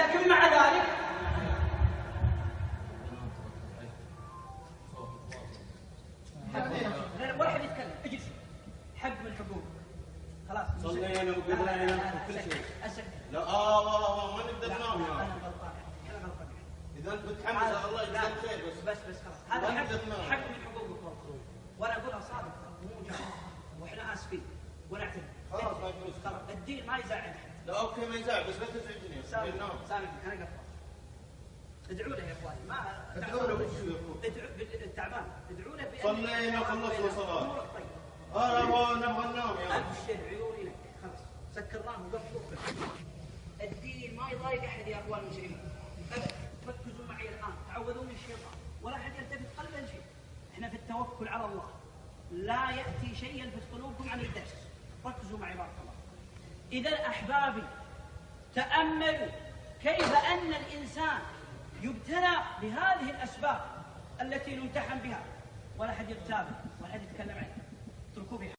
لكن مع ذلك ولا حد يتكلم. اجلس. حق من حقوقك. خلاص. صلينا وقضينا وكل شيء. لا ما نقدر ننام يا انا غلطان. انا غلطان. اذا انت متحمس الله يجزاك خير بس خلاص. هذا حق من حقوقك والله. وانا اقولها صادق مو مجامله. واحنا اسفين ونعتذر. خلاص ما يفوز. خلاص الدين ما يزعل احد. لا اوكي ما يزعل بس لا تزعجني. سامحني انا قفل. ادعوا له يا اخواني. ما ادعوا له وش ادعوا تعبان. ادعوا له بان صلينا وخلصنا صلاه. امورك طيب. نبغى ننام يا الف شر عيوني لك. خلاص سكرناه وقفلوا. الدين ما يضايق احد يا اخوان المسلمين ابدا. ركزوا معي الان. تعوذوا من الشيطان ولا احد يلتفت قلبا شيء. احنا في التوكل على الله لا ياتي شيء يلفت قلوبكم عن الدرس. ركزوا معي بارك الله. اذا احبابي تاملوا كيف ان الانسان يبتلى بهذه الاسباب التي نمتحن بها ولا احد يغتاب ولا احد يتكلم عنها. اتركوا بها.